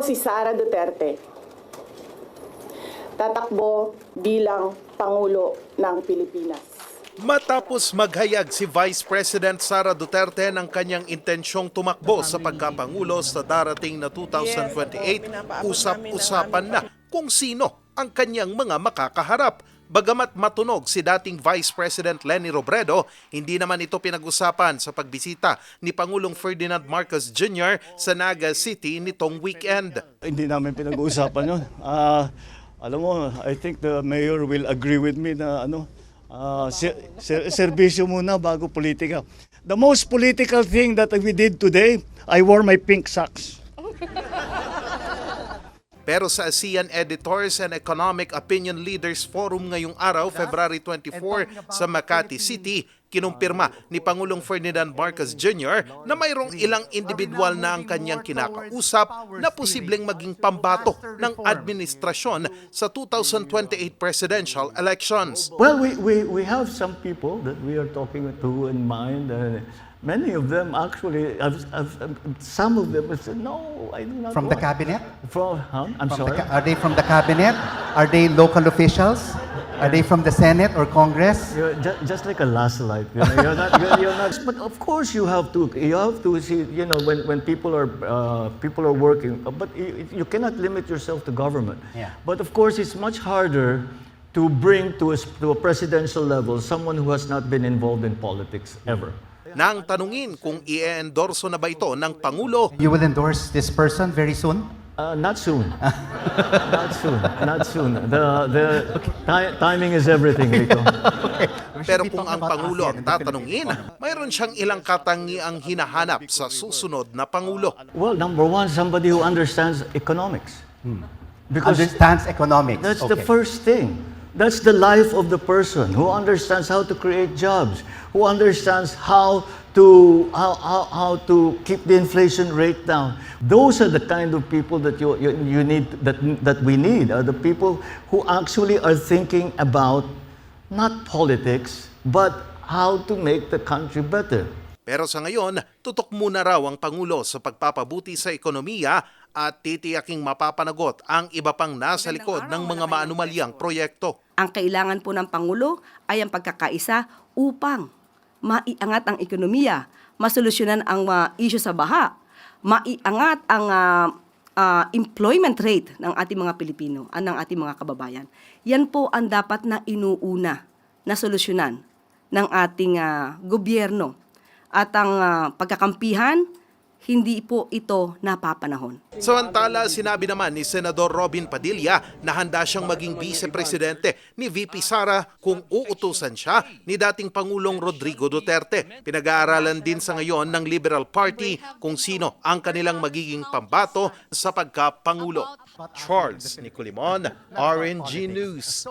si Sara Duterte tatakbo bilang Pangulo ng Pilipinas. Matapos maghayag si Vice President Sara Duterte ng kanyang intensyong tumakbo sa pagkapangulo sa darating na 2028, usap-usapan na kung sino ang kanyang mga makakaharap. Bagamat matunog si dating Vice President Leni Robredo, hindi naman ito pinag-usapan sa pagbisita ni Pangulong Ferdinand Marcos Jr. sa Naga City nitong weekend. Hindi namin pinag-uusapan yun. Alam mo, I think the mayor will agree with me na serbisyo muna bago politika. The most political thing that we did today, I wore my pink socks. Pero sa ASEAN Editors and Economic Opinion Leaders Forum ngayong araw, February 24, sa Makati City, kinumpirma ni Pangulong Ferdinand Marcos Jr. na mayroong ilang individual na ang kanyang kinakausap na posibleng maging pambato ng administrasyon sa 2028 presidential elections. Well, we have some people that we are talking to in mind. Many of them actually, some of them have said, no, I do not From want. the cabinet? I'm sorry? Are they from the cabinet? Are they local officials? Are they from the Senate or Congress? You're just like a last light. You're not. But of course, you have to see. When people are working. But you cannot limit yourself to government. Yeah. But of course, it's much harder to bring to a presidential level someone who has not been involved in politics ever. Nang tanungin kung i-endorso na ba ito ng Pangulo, You will endorse this person very soon? Not soon. Not soon. The timing is everything, Rico. pero kung ang Pangulo ang tatanungin, mayroon siyang ilang katangiang hinahanap sa susunod na Pangulo. Well, number one, somebody who understands economics. Because Understands economics. that's the Okay. first thing. That's the life of the person who understands how to create jobs, who understands how to keep the inflation rate down. Those are the kind of people that you need, that we need, are the people who actually are thinking about not politics but how to make the country better. Pero sa ngayon, tutok muna raw ang Pangulo sa pagpapabuti sa ekonomiya at titiyaking mapapanagot ang iba pang nasa likod ng mga maanumalyang proyekto. Ang kailangan po ng Pangulo ay ang pagkakaisa upang maiangat ang ekonomiya, masolusyonan ang issue sa baha, maiangat ang employment rate ng ating mga Pilipino, ng ating mga kababayan. Yan po ang dapat na inuuna na solusyonan ng ating gobyerno. At ang pagkakampihan, hindi po ito napapanahon. Samantala, sinabi naman ni Senador Robin Padilla na handa siyang maging vice-presidente ni VP Sara kung uutusan siya ni dating Pangulong Rodrigo Duterte. Pinag-aaralan din sa ngayon ng Liberal Party kung sino ang kanilang magiging pambato sa pagkapangulo. Charles Nicolimon, RNG News.